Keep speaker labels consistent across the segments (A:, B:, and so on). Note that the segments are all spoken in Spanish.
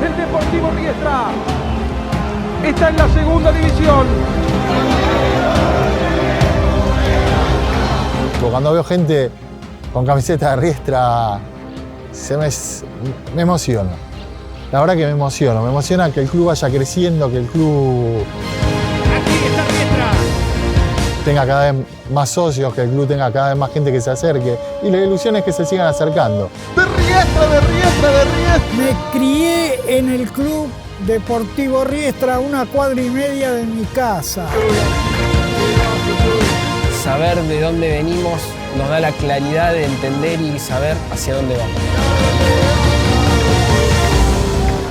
A: del Deportivo Riestra. Está en la segunda división.
B: Cuando veo gente con camiseta de Riestra, me emociono. La verdad que me emociona que el club vaya creciendo, que el club tenga cada vez más socios, que el club tenga cada vez más gente que se acerque, y la ilusión es que se sigan acercando.
A: ¡De Riestra, de Riestra, de Riestra!
C: Me crié en el Club Deportivo Riestra, 1,5 cuadras de mi casa.
D: Saber de dónde venimos nos da la claridad de entender y saber hacia dónde vamos.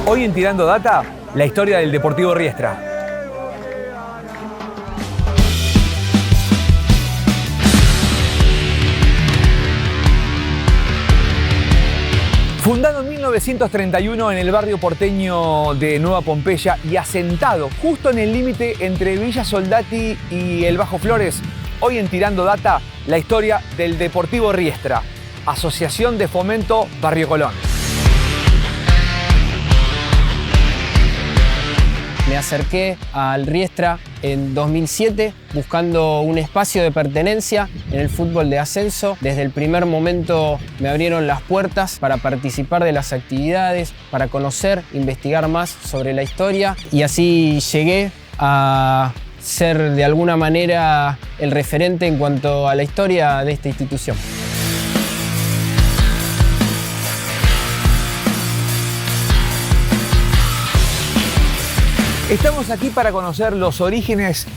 E: Hoy en Tirando Data, la historia del Deportivo Riestra. Fundado en 1931 en el barrio porteño de Nueva Pompeya y asentado justo en el límite entre Villa Soldati y el Bajo Flores, hoy en Tirando Data, la historia del Deportivo Riestra, Asociación de Fomento Barrio Colón.
D: Me acerqué al Riestra en 2007 buscando un espacio de pertenencia en el fútbol de ascenso. Desde el primer momento me abrieron las puertas para participar de las actividades, para conocer, investigar más sobre la historia, y así llegué a ser de alguna manera el referente en cuanto a la historia de esta institución.
E: Estamos aquí para conocer los orígenes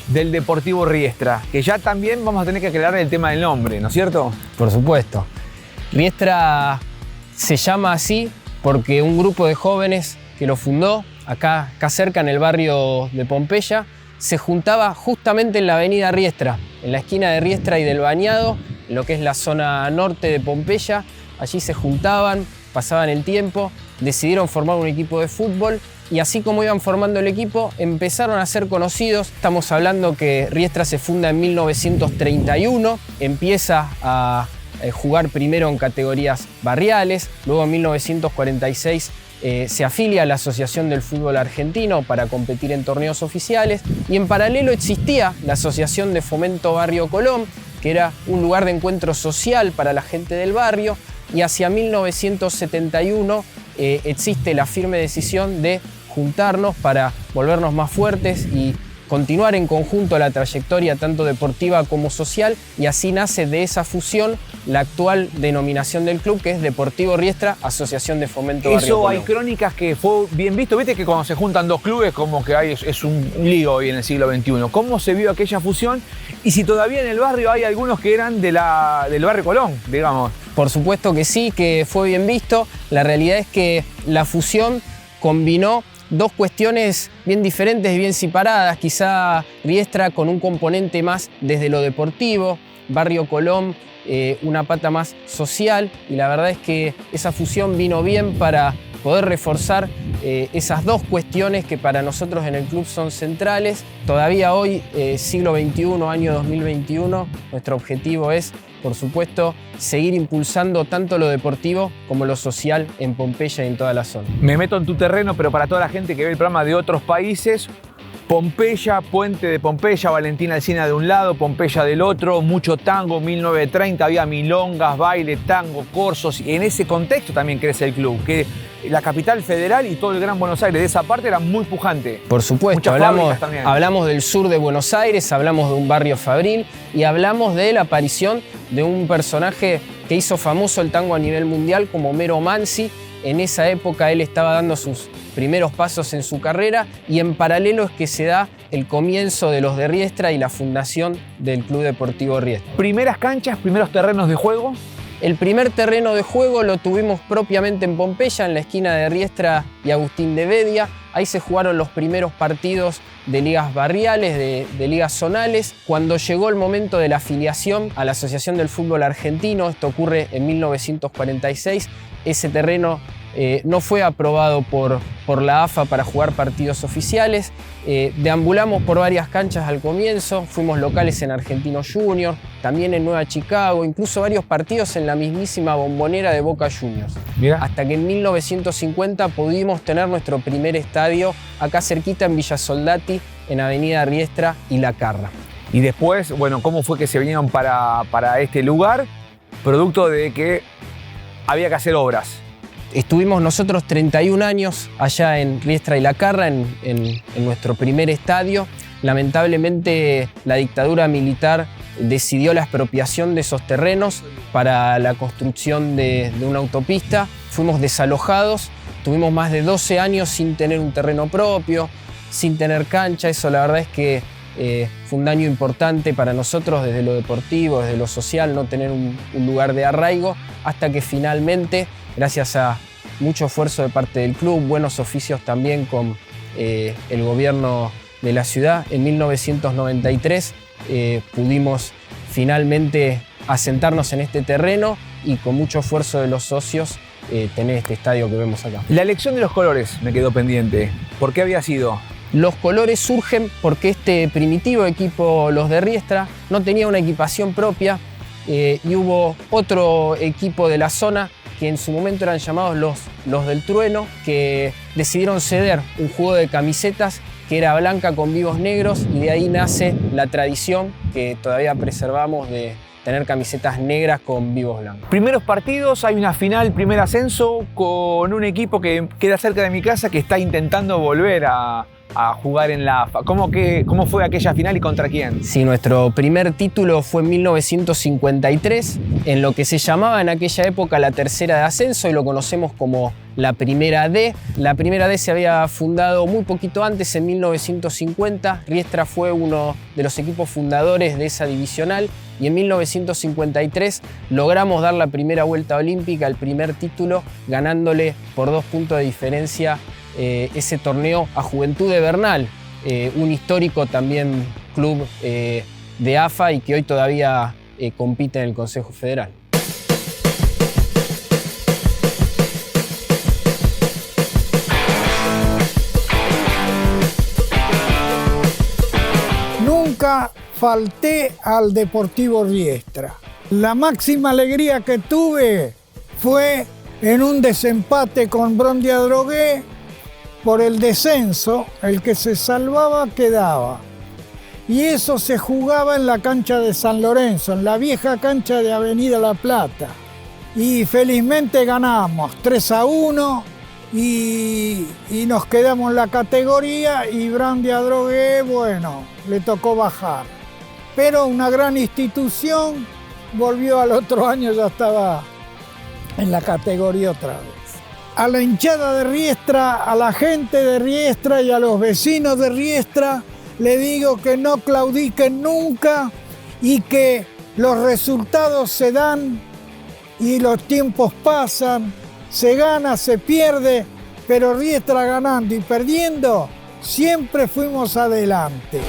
E: del Deportivo Riestra, que ya también vamos a tener que aclarar el tema del nombre, ¿no es cierto?
D: Por supuesto. Riestra se llama así porque un grupo de jóvenes que lo fundó acá cerca en el barrio de Pompeya se juntaba justamente en la avenida Riestra, en la esquina de Riestra y del Bañado, en lo que es la zona norte de Pompeya. Allí se juntaban, pasaban el tiempo, decidieron formar un equipo de fútbol y así como iban formando el equipo, empezaron a ser conocidos. Estamos hablando que Riestra se funda en 1931, empieza a jugar primero en categorías barriales, luego en 1946 se afilia a la Asociación del Fútbol Argentino para competir en torneos oficiales, y en paralelo existía la Asociación de Fomento Barrio Colón, que era un lugar de encuentro social para la gente del barrio, y hacia 1971 existe la firme decisión de juntarnos para volvernos más fuertes y continuar en conjunto la trayectoria tanto deportiva como social, y así nace de esa fusión la actual denominación del club, que es Deportivo Riestra, Asociación de Fomento Barrio
E: Eso
D: Colón.
E: hay crónicas que fue bien visto. Viste que cuando se juntan dos clubes como que es un lío hoy en el siglo XXI. ¿Cómo se vio aquella fusión? Y si todavía en el barrio hay algunos que eran del barrio Colón, digamos.
D: Por supuesto que sí, que fue bien visto. La realidad es que la fusión combinó dos cuestiones bien diferentes y bien separadas. Quizá Riestra con un componente más desde lo deportivo, Barrio Colón una pata más social, y la verdad es que esa fusión vino bien para poder reforzar esas dos cuestiones que para nosotros en el club son centrales. Todavía hoy, siglo XXI, año 2021, nuestro objetivo es, por supuesto, seguir impulsando tanto lo deportivo como lo social en Pompeya y en toda la zona.
E: Me meto en tu terreno, pero para toda la gente que ve el programa de otros países, Pompeya, Puente de Pompeya, Valentina Alsina de un lado, Pompeya del otro, mucho tango, 1930, había milongas, baile, tango, corsos, y en ese contexto también crece el club, que la capital federal y todo el Gran Buenos Aires de esa parte era muy pujante.
D: Por supuesto, hablamos del sur de Buenos Aires, hablamos de un barrio fabril y hablamos de la aparición de un personaje que hizo famoso el tango a nivel mundial como Mero Mansi. En esa época él estaba dando sus primeros pasos en su carrera, y en paralelo es que se da el comienzo de los de Riestra y la fundación del Club Deportivo Riestra.
E: ¿Primeras canchas, primeros terrenos de juego?
D: El primer terreno de juego lo tuvimos propiamente en Pompeya, en la esquina de Riestra y Agustín de Bedia. Ahí se jugaron los primeros partidos de ligas barriales, de ligas zonales. Cuando llegó el momento de la afiliación a la Asociación del Fútbol Argentino, esto ocurre en 1946, ese terreno no fue aprobado por por la AFA para jugar partidos oficiales. Deambulamos por varias canchas al comienzo, fuimos locales en Argentino Juniors, también en Nueva Chicago, incluso varios partidos en la mismísima Bombonera de Boca Juniors.
E: Mirá.
D: Hasta que en 1950 pudimos tener nuestro primer estadio acá cerquita en Villa Soldati, en Avenida Riestra y La Carra.
E: Y después, bueno, ¿cómo fue que se vinieron para este lugar? Producto de que había que hacer obras.
D: Estuvimos nosotros 31 años allá en Riestra y La Carra, en nuestro primer estadio. Lamentablemente la dictadura militar decidió la expropiación de esos terrenos para la construcción de una autopista. Fuimos desalojados, tuvimos más de 12 años sin tener un terreno propio, sin tener cancha. Eso la verdad es que fue un daño importante para nosotros desde lo deportivo, desde lo social, no tener un lugar de arraigo, hasta que finalmente, gracias a mucho esfuerzo de parte del club, buenos oficios también con el gobierno de la ciudad, en 1993 pudimos finalmente asentarnos en este terreno y con mucho esfuerzo de los socios tener este estadio que vemos acá.
E: La elección de los colores me quedó pendiente. ¿Por qué había sido?
D: Los colores surgen porque este primitivo equipo, los de Riestra, no tenía una equipación propia y hubo otro equipo de la zona que en su momento eran llamados los del Trueno, que decidieron ceder un juego de camisetas que era blanca con vivos negros, y de ahí nace la tradición que todavía preservamos de tener camisetas negras con vivos blancos.
E: Primeros partidos, hay una final, primer ascenso, con un equipo que queda cerca de mi casa que está intentando volver a jugar en la AFA. ¿Cómo fue aquella final y contra quién?
D: Sí, nuestro primer título fue en 1953, en lo que se llamaba en aquella época la tercera de ascenso y lo conocemos como la primera D. La primera D se había fundado muy poquito antes, en 1950. Riestra fue uno de los equipos fundadores de esa divisional y en 1953 logramos dar la primera vuelta olímpica, el primer título, ganándole por 2 puntos de diferencia ese torneo a Juventud de Bernal, un histórico también club de AFA y que hoy todavía compite en el Consejo Federal.
C: Nunca falté al Deportivo Riestra. La máxima alegría que tuve fue en un desempate con Brondia Drogué por el descenso. El que se salvaba quedaba. Y eso se jugaba en la cancha de San Lorenzo, en la vieja cancha de Avenida La Plata. Y felizmente ganamos 3-1 y nos quedamos en la categoría, y Brondia Drogué, bueno, le tocó bajar. Pero una gran institución, volvió al otro año, ya estaba en la categoría otra vez. A la hinchada de Riestra, a la gente de Riestra y a los vecinos de Riestra le digo que no claudiquen nunca y que los resultados se dan y los tiempos pasan, se gana, se pierde, pero Riestra ganando y perdiendo, siempre fuimos adelante.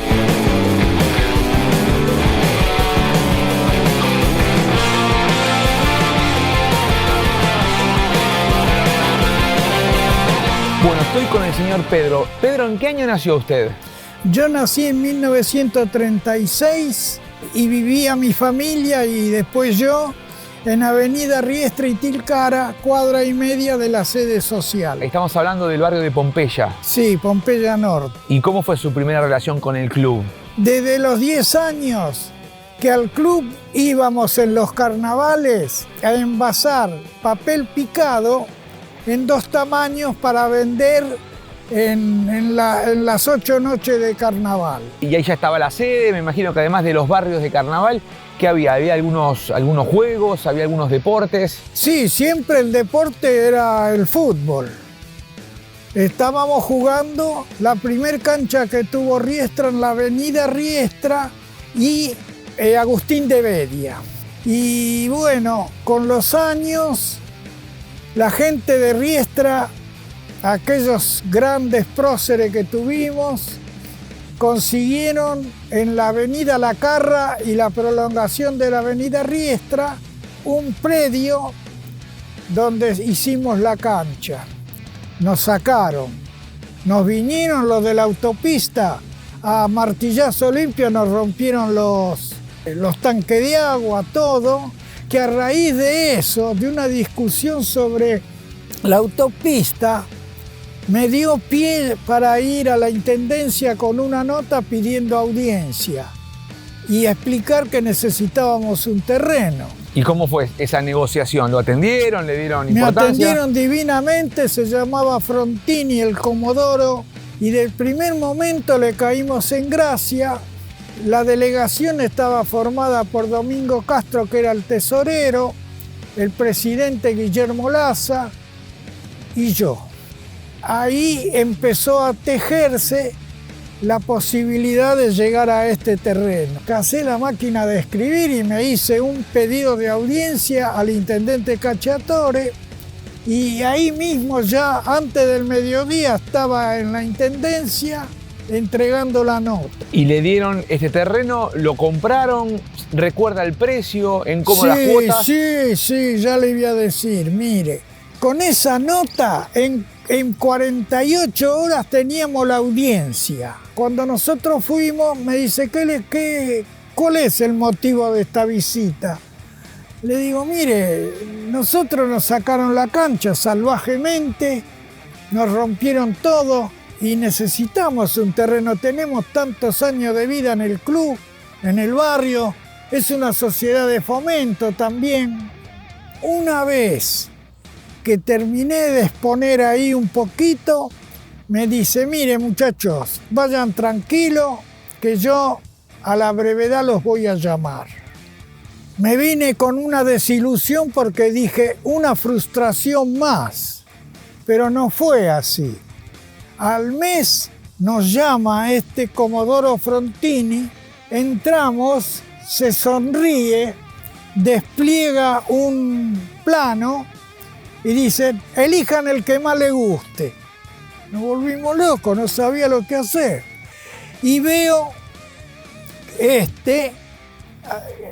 E: Bueno, estoy con el señor Pedro. Pedro, ¿en qué año nació usted?
C: Yo nací en 1936 y vivía mi familia y después yo en Avenida Riestra y Tilcara, 1,5 cuadras de la sede social.
E: Estamos hablando del barrio de Pompeya.
C: Sí, Pompeya Norte.
E: ¿Y cómo fue su primera relación con el club?
C: Desde los 10 años que al club íbamos en los carnavales a envasar papel picado en 2 tamaños para vender en las 8 noches de carnaval.
E: Y ahí ya estaba la sede, me imagino que además de los barrios de carnaval, ¿qué había? ¿Había algunos juegos? ¿Había algunos deportes?
C: Sí, siempre el deporte era el fútbol. Estábamos jugando la primer cancha que tuvo Riestra en la Avenida Riestra y Agustín de Bedia. Y bueno, con los años, la gente de Riestra, aquellos grandes próceres que tuvimos, consiguieron en la Avenida La Carra y la prolongación de la Avenida Riestra un predio donde hicimos la cancha. Nos sacaron Nos vinieron los de la autopista a martillazo limpio, nos rompieron los tanques de agua, todo, que a raíz de eso, de una discusión sobre la autopista, me dio pie para ir a la intendencia con una nota pidiendo audiencia y explicar que necesitábamos un terreno.
E: ¿Y cómo fue esa negociación? ¿Lo atendieron? ¿Le dieron
C: Me
E: importancia?
C: atendieron divinamente, se llamaba Frontini el comodoro, y del primer momento le caímos en gracia. La delegación estaba formada por Domingo Castro, que era el tesorero, el presidente Guillermo Laza y yo. Ahí empezó a tejerse la posibilidad de llegar a este terreno. Casé la máquina de escribir y me hice un pedido de audiencia al intendente Cacciatore, y ahí mismo, ya antes del mediodía, estaba en la intendencia entregando la nota.
E: ¿Y le dieron este terreno? ¿Lo compraron? ¿Recuerda el precio? ¿En cómodas cuotas?
C: Sí, ya le voy a decir. Mire, con esa nota, en 48 horas teníamos la audiencia. Cuando nosotros fuimos, me dice, ¿cuál es el motivo de esta visita? Le digo, mire, nosotros nos sacaron la cancha salvajemente, nos rompieron todo y necesitamos un terreno. Tenemos tantos años de vida en el club, en el barrio, es una sociedad de fomento también. Una vez que terminé de exponer ahí un poquito, me dice, mire muchachos, vayan tranquilos, que yo a la brevedad los voy a llamar. Me vine con una desilusión porque dije, una frustración más, pero no fue así. Al mes nos llama este comodoro Frontini, entramos, se sonríe, despliega un plano y dice, elijan el que más les guste. Nos volvimos locos, no sabía lo que hacer. Y veo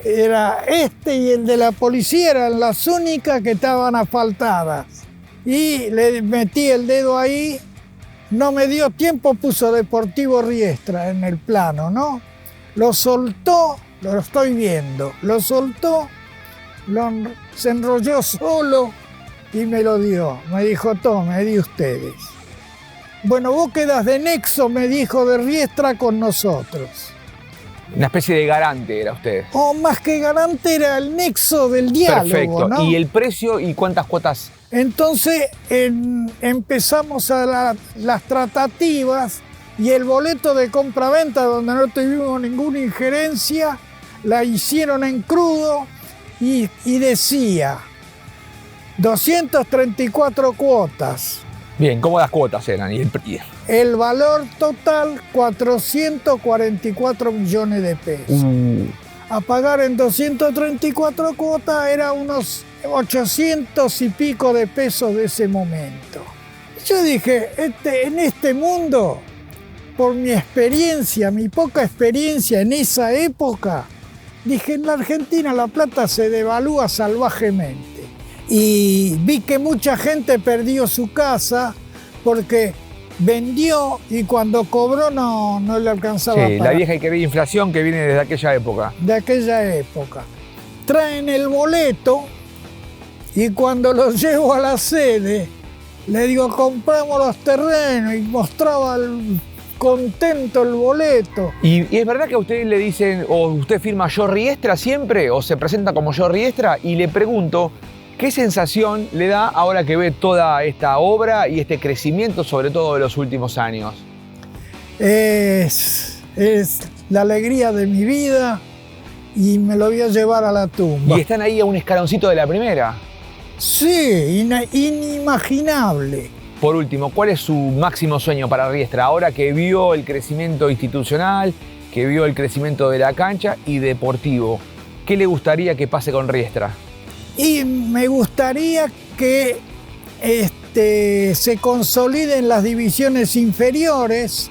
C: era este y el de la policía, eran las únicas que estaban asfaltadas. Y le metí el dedo ahí, no me dio tiempo, puso Deportivo Riestra en el plano, ¿no? Lo soltó, lo estoy viendo, lo soltó, se enrolló solo y me lo dio. Me dijo, tome, de ustedes. Bueno, vos quedás de nexo, me dijo, de Riestra con nosotros.
E: Una especie de garante era usted.
C: O más que garante, era el nexo del diálogo.
E: Perfecto.
C: ¿No?
E: ¿Y el precio y cuántas cuotas?
C: Entonces empezamos las tratativas, y el boleto de compra-venta, donde no tuvimos ninguna injerencia, la hicieron en crudo y decía 234 cuotas.
E: Bien, ¿cómo las cuotas eran?
C: El valor total, 444 millones de pesos. A pagar en 234 cuotas era unos 800 y pico de pesos de ese momento. Yo dije, en este mundo, por mi experiencia, mi poca experiencia en esa época, dije, en la Argentina la plata se devalúa salvajemente. Y vi que mucha gente perdió su casa porque vendió y cuando cobró no le alcanzaba.
E: Sí, la vieja y querida inflación que viene desde aquella época.
C: De aquella época. Traen el boleto y cuando lo llevo a la sede, le digo, compramos los terrenos, y mostraba contento el boleto.
E: ¿Y es verdad que a usted le dicen, o usted firma Yo Riestra siempre, o se presenta como Yo Riestra? Y le pregunto, ¿qué sensación le da ahora que ve toda esta obra y este crecimiento, sobre todo de los últimos años?
C: Es la alegría de mi vida y me lo voy a llevar a la tumba.
E: ¿Y están ahí a un escaloncito de la primera?
C: Sí, inimaginable.
E: Por último, ¿cuál es su máximo sueño para Riestra? Ahora que vio el crecimiento institucional, que vio el crecimiento de la cancha y deportivo, ¿qué le gustaría que pase con Riestra?
C: Y me gustaría que se consoliden las divisiones inferiores,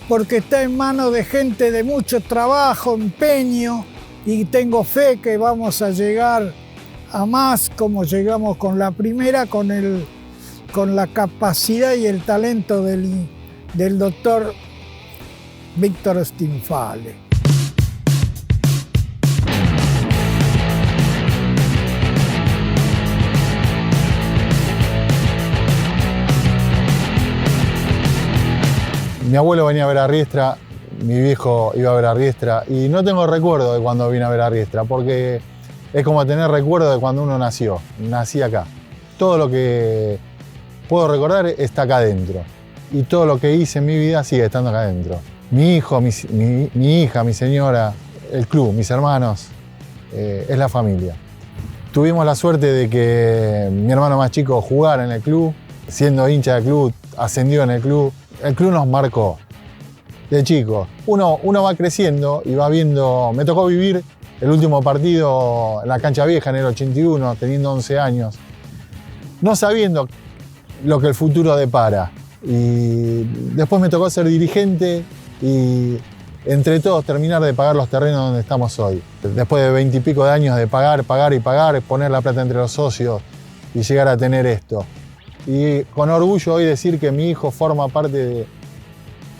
C: porque está en manos de gente de mucho trabajo, empeño, y tengo fe que vamos a llegar a más como llegamos con la primera, con la capacidad y el talento del del doctor Víctor Stinfale.
B: Mi abuelo venía a ver a Riestra, mi viejo iba a ver a Riestra y no tengo recuerdo de cuando vine a ver a Riestra porque es como tener recuerdo de cuando uno nació. Nací acá. Todo lo que puedo recordar está acá adentro y todo lo que hice en mi vida sigue estando acá adentro. Mi hijo, mi hija, mi señora, el club, mis hermanos, es la familia. Tuvimos la suerte de que mi hermano más chico jugara en el club, siendo hincha del club, ascendió en el club. El club nos marcó de chico. Uno va creciendo y va viendo. Me tocó vivir el último partido en la cancha vieja en el 81, teniendo 11 años, no sabiendo lo que el futuro depara. Y después me tocó ser dirigente y entre todos terminar de pagar los terrenos donde estamos hoy. Después de 20 y pico de años de pagar, poner la plata entre los socios y llegar a tener esto. Y con orgullo hoy decir que mi hijo forma parte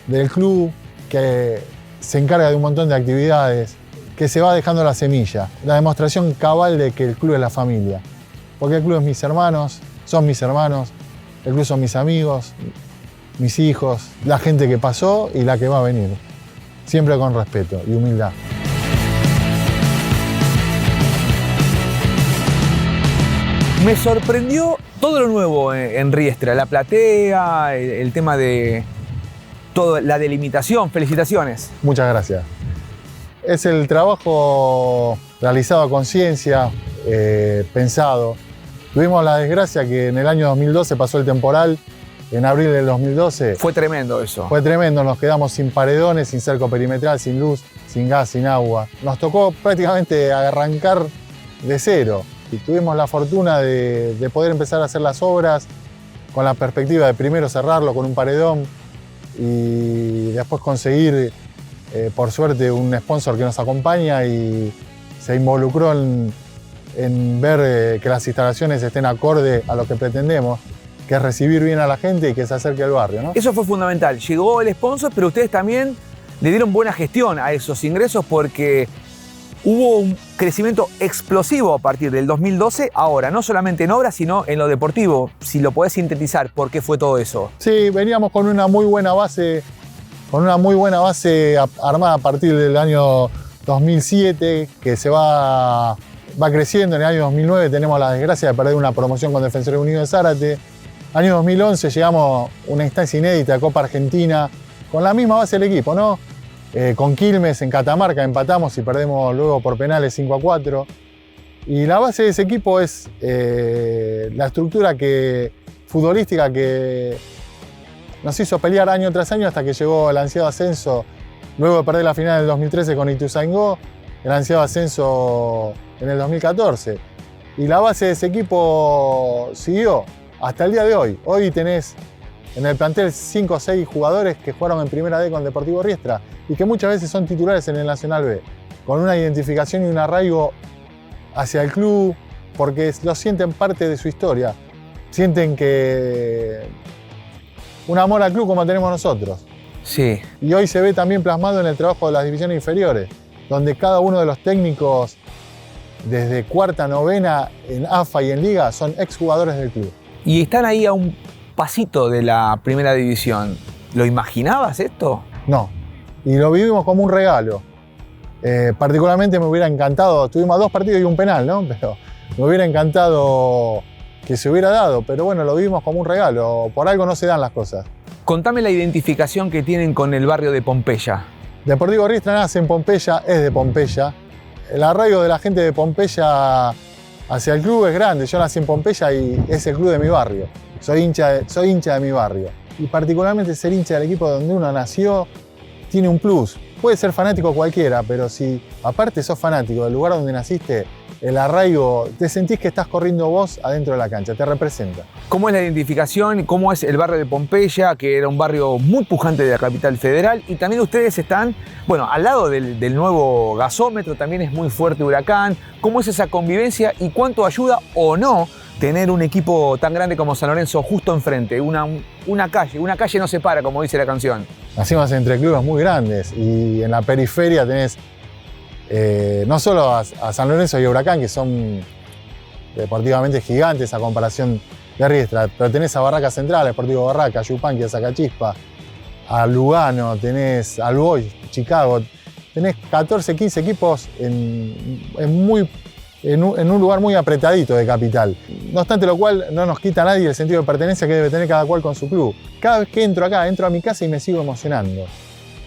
B: del club, que se encarga de un montón de actividades, que se va dejando la semilla. La demostración cabal de que el club es la familia. Porque el club es mis hermanos, son mis hermanos, el club son mis amigos, mis hijos, la gente que pasó y la que va a venir. Siempre con respeto y humildad.
E: Me sorprendió todo lo nuevo en Riestra, la platea, el tema de todo, la delimitación. Felicitaciones.
B: Muchas gracias. Es el trabajo realizado a conciencia, pensado. Tuvimos la desgracia que en el año 2012 pasó el temporal, en abril del 2012.
E: Fue tremendo eso.
B: Fue tremendo, nos quedamos sin paredones, sin cerco perimetral, sin luz, sin gas, sin agua. Nos tocó prácticamente arrancar de cero. Y tuvimos la fortuna de poder empezar a hacer las obras con la perspectiva de primero cerrarlo con un paredón y después conseguir, por suerte, un sponsor que nos acompaña y se involucró en ver que las instalaciones estén acorde a lo que pretendemos, que es recibir bien a la gente y que se acerque al barrio, ¿no?
E: Eso fue fundamental. Llegó el sponsor, pero ustedes también le dieron buena gestión a esos ingresos porque hubo un crecimiento explosivo a partir del 2012, ahora, no solamente en obras, sino en lo deportivo. Si lo podés sintetizar, ¿por qué fue todo eso?
B: Sí, veníamos con una muy buena base, armada a partir del año 2007, que se va creciendo. En el año 2009 tenemos la desgracia de perder una promoción con Defensores Unidos de Zárate. Año 2011 llegamos a una instancia inédita de Copa Argentina, con la misma base del equipo, ¿no? Con Quilmes en Catamarca empatamos y perdemos luego por penales 5-4. Y la base de ese equipo es la estructura futbolística que nos hizo pelear año tras año hasta que llegó el ansiado ascenso. Luego de perder la final del 2013 con Ituzaingó, el ansiado ascenso en el 2014. Y la base de ese equipo siguió hasta el día de hoy. Hoy tenés en el plantel 5 o 6 jugadores que jugaron en Primera D con Deportivo Riestra y que muchas veces son titulares en el Nacional B, con una identificación y un arraigo hacia el club, porque lo sienten parte de su historia. Sienten que un amor al club como tenemos nosotros.
E: Sí.
B: Y hoy se ve también plasmado en el trabajo de las divisiones inferiores, donde cada uno de los técnicos, desde cuarta, novena, en AFA y en Liga, son exjugadores del club.
E: Y están ahí a un pasito de la primera división. ¿Lo imaginabas esto?
B: No. Y lo vivimos como un regalo. Particularmente me hubiera encantado, tuvimos 2 partidos y un penal, ¿no? Pero me hubiera encantado que se hubiera dado, pero bueno, lo vivimos como un regalo. Por algo no se dan las cosas.
E: Contame la identificación que tienen con el barrio de Pompeya.
B: Deportivo Riestra nace en Pompeya, es de Pompeya. El arraigo de la gente de Pompeya hacia el club es grande. Yo nací en Pompeya y es el club de mi barrio. Soy hincha de mi barrio. Y particularmente ser hincha del equipo donde uno nació tiene un plus. Puede ser fanático cualquiera, pero si aparte sos fanático del lugar donde naciste, el arraigo, te sentís que estás corriendo vos adentro de la cancha, te representa.
E: ¿Cómo es la identificación? ¿Cómo es el barrio de Pompeya, que era un barrio muy pujante de la capital federal? Y también ustedes están, bueno, al lado del nuevo gasómetro, también es muy fuerte Huracán. ¿Cómo es esa convivencia y cuánto ayuda o no tener un equipo tan grande como San Lorenzo justo enfrente, una calle nos separa, como dice la canción.
B: Nacimos entre clubes muy grandes y en la periferia tenés no solo a San Lorenzo y a Huracán, que son deportivamente gigantes a comparación de Riestra, pero tenés a Barraca Central, a Deportivo Barraca, a Yupanqui, a Sacachispa, a Lugano, tenés al Boys, Chicago, tenés 14, 15 equipos en un lugar muy apretadito de capital. No obstante lo cual, no nos quita a nadie el sentido de pertenencia que debe tener cada cual con su club. Cada vez que entro acá, entro a mi casa y me sigo emocionando.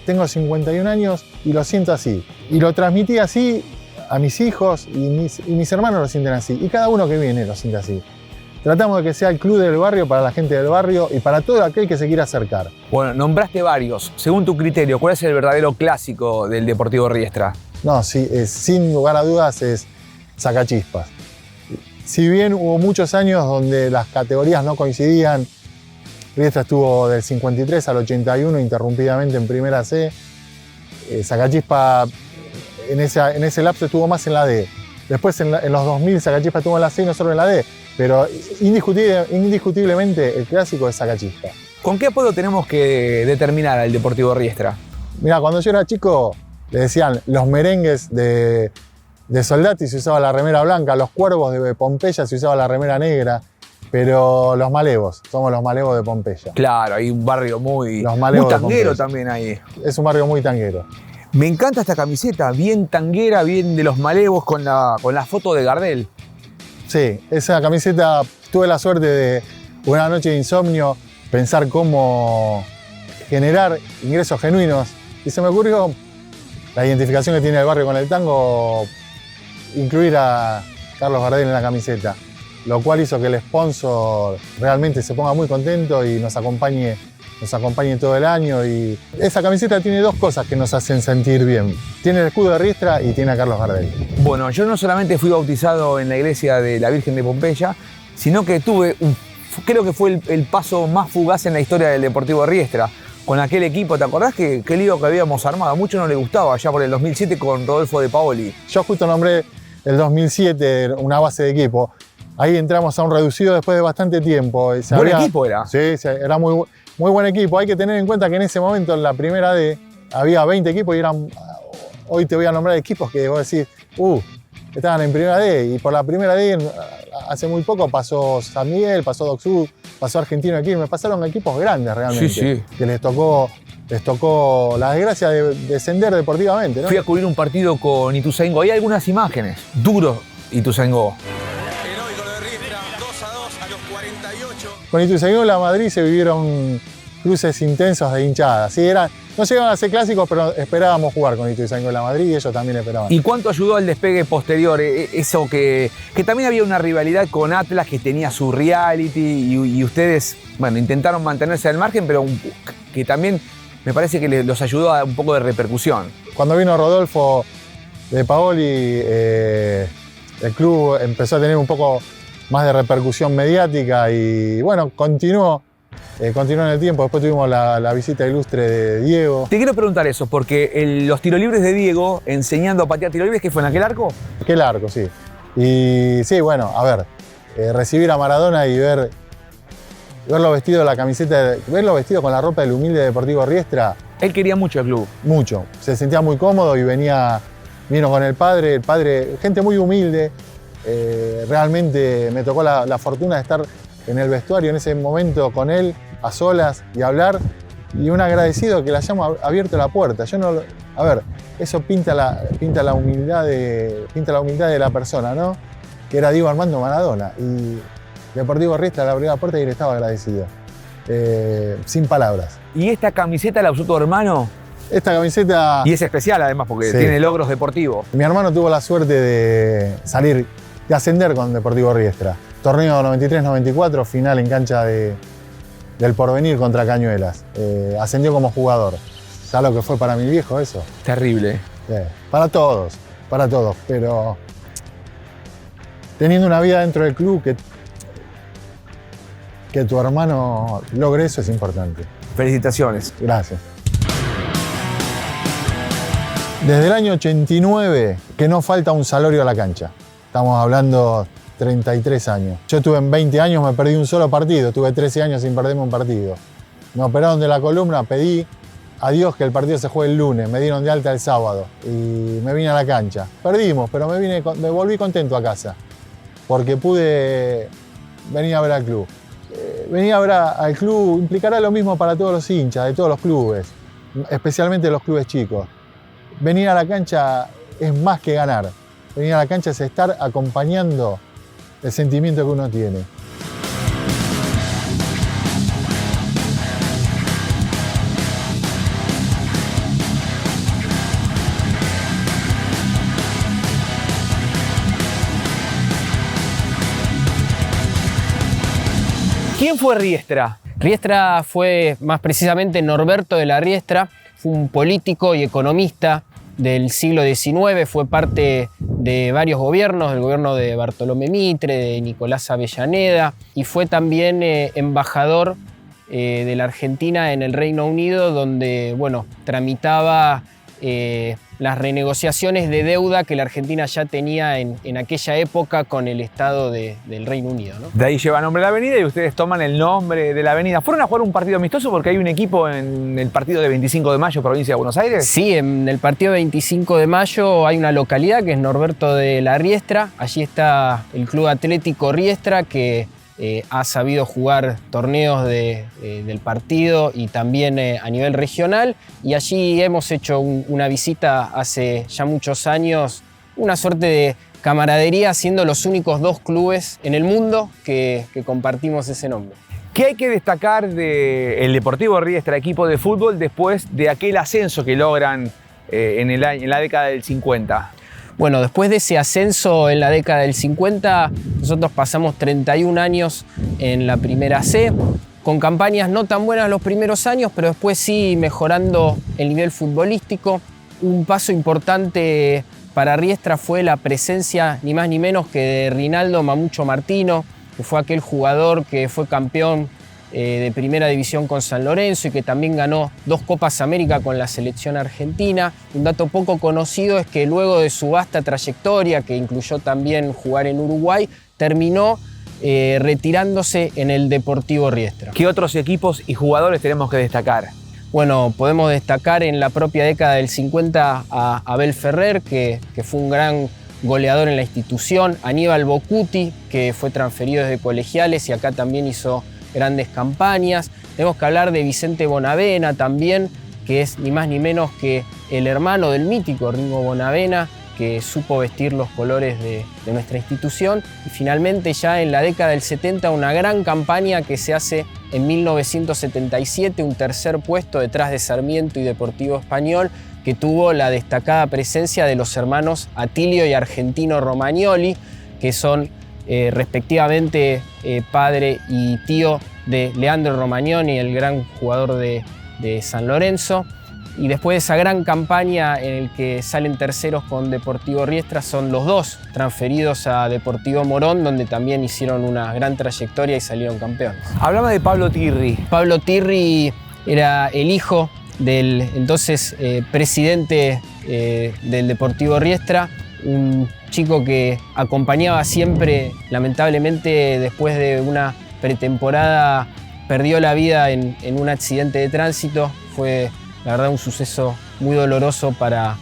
B: Tengo 51 años y lo siento así. Y lo transmití así a mis hijos y mis hermanos lo sienten así. Y cada uno que viene lo siente así. Tratamos de que sea el club del barrio para la gente del barrio y para todo aquel que se quiera acercar.
E: Bueno, nombraste varios. Según tu criterio, ¿cuál es el verdadero clásico del Deportivo Riestra?
B: No, sí, sin lugar a dudas es Sacachispas. Si bien hubo muchos años donde las categorías no coincidían, Riestra estuvo del 53 al 81 interrumpidamente en Primera C. Sacachispa en ese lapso estuvo más en la D. Después en los 2000 Sacachispa estuvo en la C y nosotros en la D. Pero indiscutiblemente el clásico es Sacachispa.
E: ¿Con qué apodo tenemos que determinar al Deportivo Riestra?
B: Mira, cuando yo era chico le decían los merengues de Soldati se usaba la remera blanca, los cuervos de Pompeya se usaba la remera negra, pero los malevos, somos los malevos de Pompeya.
E: Claro, hay un barrio muy
B: Pompeya
E: tanguero también ahí.
B: Es un barrio muy tanguero.
E: Me encanta esta camiseta, bien tanguera, bien de los malevos con la foto de Gardel.
B: Sí, esa camiseta tuve la suerte de una noche de insomnio pensar cómo generar ingresos genuinos y se me ocurrió la identificación que tiene el barrio con el tango, incluir a Carlos Gardel en la camiseta, lo cual hizo que el sponsor realmente se ponga muy contento y nos acompañe todo el año. Y esa camiseta tiene dos cosas que nos hacen sentir bien. Tiene el escudo de Riestra y tiene a Carlos Gardel.
E: Bueno, yo no solamente fui bautizado en la iglesia de la Virgen de Pompeya, sino que creo que fue el paso más fugaz en la historia del Deportivo Riestra. Con aquel equipo, ¿te acordás que lío que habíamos armado? A muchos no les gustaba, allá por el 2007 con Rodolfo De Paoli.
B: Yo justo nombré el 2007 una base de equipo. Ahí entramos a un reducido después de bastante tiempo.
E: Equipo era.
B: Sí, era muy buen equipo. Hay que tener en cuenta que en ese momento, en la Primera D, había 20 equipos y hoy te voy a nombrar equipos que vos decís, estaban en Primera D. Y por la Primera D, hace muy poco pasó San Miguel, pasó Doc Sud, pasó Argentino de Quilmes, pasaron equipos grandes realmente.
E: Sí.
B: Que les tocó la desgracia de descender deportivamente, ¿no?
E: Fui a cubrir un partido con Ituzaingó. Hay algunas imágenes. Duro Ituzaingó.
B: Con Ituzaingó y la Madrid se vivieron cruces intensos de hinchadas. Sí, no llegaban a ser clásicos, pero esperábamos jugar con Ituzaingó y la Madrid y ellos también esperaban.
E: ¿Y cuánto ayudó al despegue posterior? Eso que también había una rivalidad con Atlas que tenía su reality y ustedes, bueno, intentaron mantenerse al margen, pero que también me parece que los ayudó a un poco de repercusión.
B: Cuando vino Rodolfo De Paoli, el club empezó a tener un poco más de repercusión mediática y bueno, continuó en el tiempo. Después tuvimos la visita ilustre de Diego.
E: Te quiero preguntar eso, porque los tiros libres de Diego, enseñando a patear tiros libres, ¿qué fue en aquel arco?
B: Aquel arco, sí. Y sí, bueno, a ver, recibir a Maradona y verlo vestido de la camiseta, verlo vestido con la ropa del humilde Deportivo Riestra.
E: Él quería mucho el club.
B: Mucho. Se sentía muy cómodo y vino con el padre, gente muy humilde. Realmente me tocó la fortuna de estar en el vestuario en ese momento con él, a solas, y hablar. Y un agradecido que le hayamos abierto la puerta. A ver, eso pinta la humildad de la persona, ¿no? Que era Diego Armando Maradona. Y Deportivo Riestra le abrió la puerta y le estaba agradecido. Sin palabras.
E: ¿Y esta camiseta la usó tu hermano?
B: Esta camiseta...
E: Y es especial además porque tiene logros deportivos.
B: Mi hermano tuvo la suerte de salir y ascender con Deportivo Riestra. Torneo 93-94, final en cancha del Porvenir contra Cañuelas. Ascendió como jugador. ¿Sabes lo que fue para mi viejo eso?
E: Terrible.
B: Para todos, pero teniendo una vida dentro del club que tu hermano logre eso es importante.
E: Felicitaciones.
B: Gracias. Desde el año 89 que no falta un salorio a la cancha. Estamos hablando 33 años. Yo tuve en 20 años, me perdí un solo partido, tuve 13 años sin perderme un partido. Me operaron de la columna, pedí a Dios que el partido se juegue el lunes, me dieron de alta el sábado y me vine a la cancha. Perdimos, pero me volví contento a casa, porque pude venir a ver al club. Venir a ver al club implicará lo mismo para todos los hinchas de todos los clubes, especialmente los clubes chicos. Venir a la cancha es más que ganar. Venir a la cancha es estar acompañando el sentimiento que uno tiene.
E: ¿Quién fue Riestra?
D: Riestra fue más precisamente Norberto de la Riestra, fue un político y economista del siglo XIX, fue parte de varios gobiernos, del gobierno de Bartolomé Mitre, de Nicolás Avellaneda, y fue también embajador de la Argentina en el Reino Unido, donde tramitaba las renegociaciones de deuda que la Argentina ya tenía en aquella época con el Estado del Reino Unido, ¿no?
E: De ahí lleva nombre la avenida y ustedes toman el nombre de la avenida. ¿Fueron a jugar un partido amistoso porque hay un equipo en el partido de 25 de mayo, provincia de Buenos Aires?
D: Sí, en el partido 25 de mayo hay una localidad que es Norberto de la Riestra. Allí está el Club Atlético Riestra, que ha sabido jugar torneos del partido y también a nivel regional, y allí hemos hecho una visita hace ya muchos años, una suerte de camaradería, siendo los únicos dos clubes en el mundo que compartimos ese nombre.
E: ¿Qué hay que destacar del Deportivo Riestra, equipo de fútbol, después de aquel ascenso que logran en la década del 50?
D: Bueno, después de ese ascenso en la década del 50, nosotros pasamos 31 años en la Primera C, con campañas no tan buenas los primeros años, pero después sí mejorando el nivel futbolístico. Un paso importante para Riestra fue la presencia, ni más ni menos que de Rinaldo Mamucho Martino, que fue aquel jugador que fue campeón de Primera División con San Lorenzo y que también ganó 2 Copas América con la selección argentina. Un dato poco conocido es que luego de su vasta trayectoria, que incluyó también jugar en Uruguay, terminó retirándose en el Deportivo Riestra.
E: ¿Qué otros equipos y jugadores tenemos que destacar?
D: Bueno, podemos destacar en la propia década del 50 a Abel Ferrer, que fue un gran goleador en la institución, Aníbal Bocuti, que fue transferido desde Colegiales y acá también hizo grandes campañas. Tenemos que hablar de Vicente Bonavena también, que es ni más ni menos que el hermano del mítico Ringo Bonavena, que supo vestir los colores de nuestra institución. Y finalmente ya en la década del 70 una gran campaña que se hace en 1977, un tercer puesto detrás de Sarmiento y Deportivo Español, que tuvo la destacada presencia de los hermanos Atilio y Argentino Romagnoli, que son respectivamente padre y tío de Leandro Romagnoli, el gran jugador de San Lorenzo. Y después de esa gran campaña en la que salen terceros con Deportivo Riestra, son los dos transferidos a Deportivo Morón, donde también hicieron una gran trayectoria y salieron campeones.
E: Hablaba de Pablo Tirri.
D: Pablo Tirri era el hijo del entonces presidente del Deportivo Riestra, un chico que acompañaba siempre, lamentablemente después de una pretemporada perdió la vida en un accidente de tránsito. Fue la verdad un suceso muy doloroso para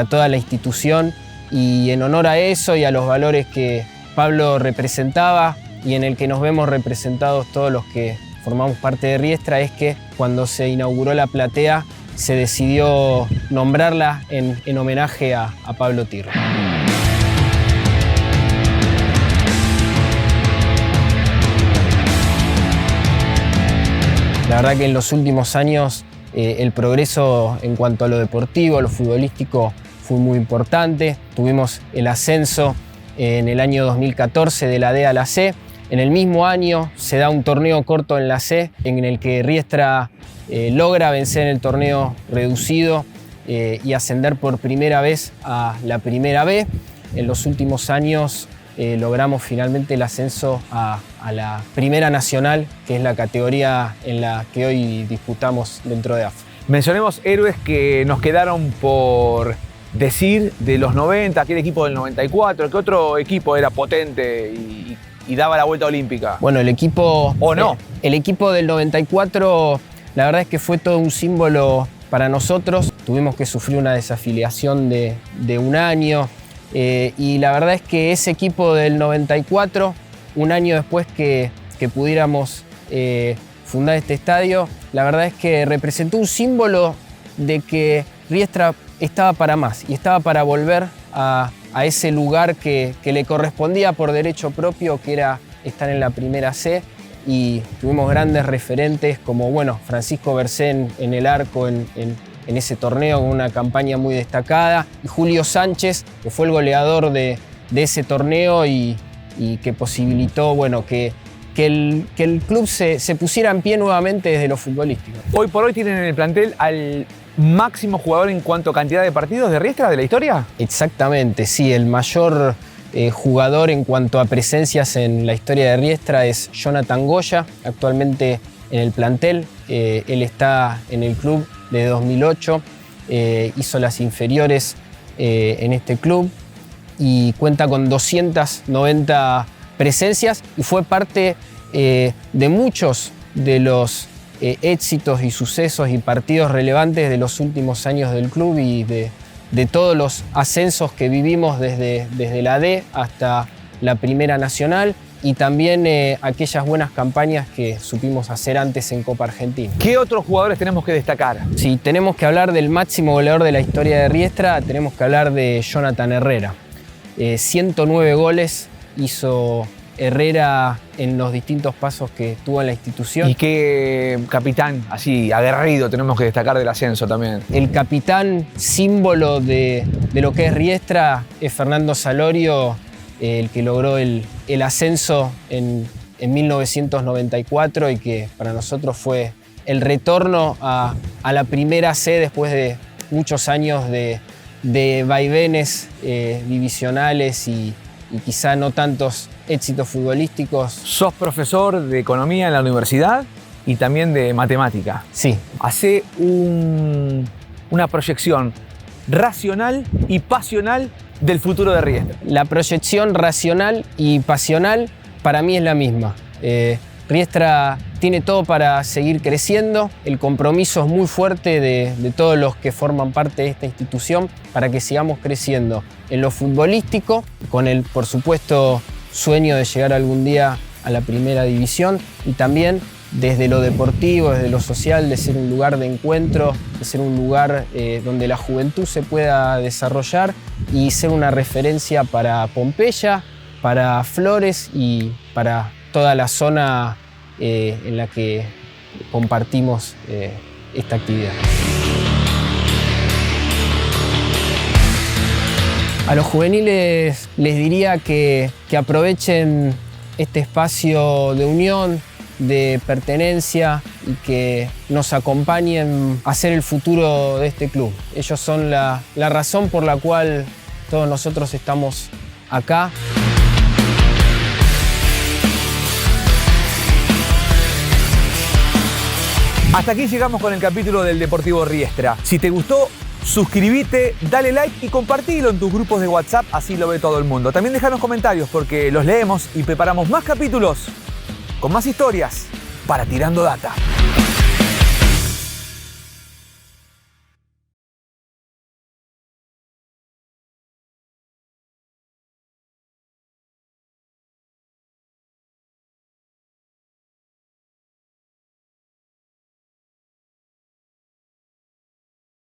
D: toda la institución, y en honor a eso y a los valores que Pablo representaba y en el que nos vemos representados todos los que formamos parte de Riestra, es que cuando se inauguró la platea se decidió nombrarla en homenaje a Pablo Tirri. La verdad que en los últimos años el progreso en cuanto a lo deportivo, lo futbolístico, fue muy importante. Tuvimos el ascenso en el año 2014 de la D a la C. En el mismo año se da un torneo corto en la C, en el que Riestra logra vencer en el torneo reducido y ascender por primera vez a la Primera B. En los últimos años logramos finalmente el ascenso a la Primera Nacional, que es la categoría en la que hoy disputamos dentro de AFA.
E: Mencionemos héroes que nos quedaron por decir de los 90, aquel equipo del 94? ¿Qué otro equipo era potente y daba la vuelta olímpica?
D: Bueno, el equipo...
E: ¿O no?
D: El equipo del 94, la verdad es que fue todo un símbolo para nosotros. Tuvimos que sufrir una desafiliación de un año. Y la verdad es que ese equipo del 94, un año después que pudiéramos fundar este estadio, la verdad es que representó un símbolo de que Riestra estaba para más y estaba para volver a ese lugar que le correspondía por derecho propio, que era estar en la primera C. Y tuvimos grandes referentes como, bueno, Francisco Bersén en el arco en ese torneo con una campaña muy destacada, y Julio Sánchez, que fue el goleador de ese torneo y que posibilitó, bueno, que el club se pusiera en pie nuevamente desde lo futbolístico.
E: Hoy por hoy tienen en el plantel al máximo jugador en cuanto a cantidad de partidos de Riestra de la historia.
D: Exactamente, sí, el mayor jugador en cuanto a presencias en la historia de Riestra es Jonathan Goya, actualmente en el plantel. Él está en el club de 2008, hizo las inferiores en este club y cuenta con 290 presencias y fue parte de muchos de los éxitos y sucesos y partidos relevantes de los últimos años del club y de todos los ascensos que vivimos desde la D hasta la Primera Nacional, y también aquellas buenas campañas que supimos hacer antes en Copa Argentina.
E: ¿Qué otros jugadores tenemos que destacar?
D: Si tenemos que hablar del máximo goleador de la historia de Riestra, tenemos que hablar de Jonathan Herrera. 109 goles hizo Herrera en los distintos pasos que tuvo en la institución.
E: ¿Y qué capitán así aguerrido tenemos que destacar del ascenso también?
D: El capitán símbolo de lo que es Riestra es Fernando Salorio, el que logró el ascenso en 1994 y que para nosotros fue el retorno a la primera C después de muchos años de vaivenes divisionales y quizá no tantos éxitos futbolísticos.
E: Sos profesor de economía en la universidad y también de matemática.
D: Sí.
E: Hace una proyección racional y pasional del futuro de Riestra.
D: La proyección racional y pasional para mí es la misma. Riestra tiene todo para seguir creciendo, el compromiso es muy fuerte de todos los que forman parte de esta institución para que sigamos creciendo en lo futbolístico, con el, por supuesto, sueño de llegar algún día a la primera división, y también desde lo deportivo, desde lo social, de ser un lugar de encuentro, de ser un lugar donde la juventud se pueda desarrollar y ser una referencia para Pompeya, para Flores y para toda la zona en la que compartimos esta actividad. A los juveniles les diría que aprovechen este espacio de unión, de pertenencia y que nos acompañen a hacer el futuro de este club. Ellos son la razón por la cual todos nosotros estamos acá.
E: Hasta aquí llegamos con el capítulo del Deportivo Riestra. Si te gustó, suscríbete, dale like y compartilo en tus grupos de WhatsApp, así lo ve todo el mundo. También déjanos comentarios porque los leemos y preparamos más capítulos con más historias para Tirando Data.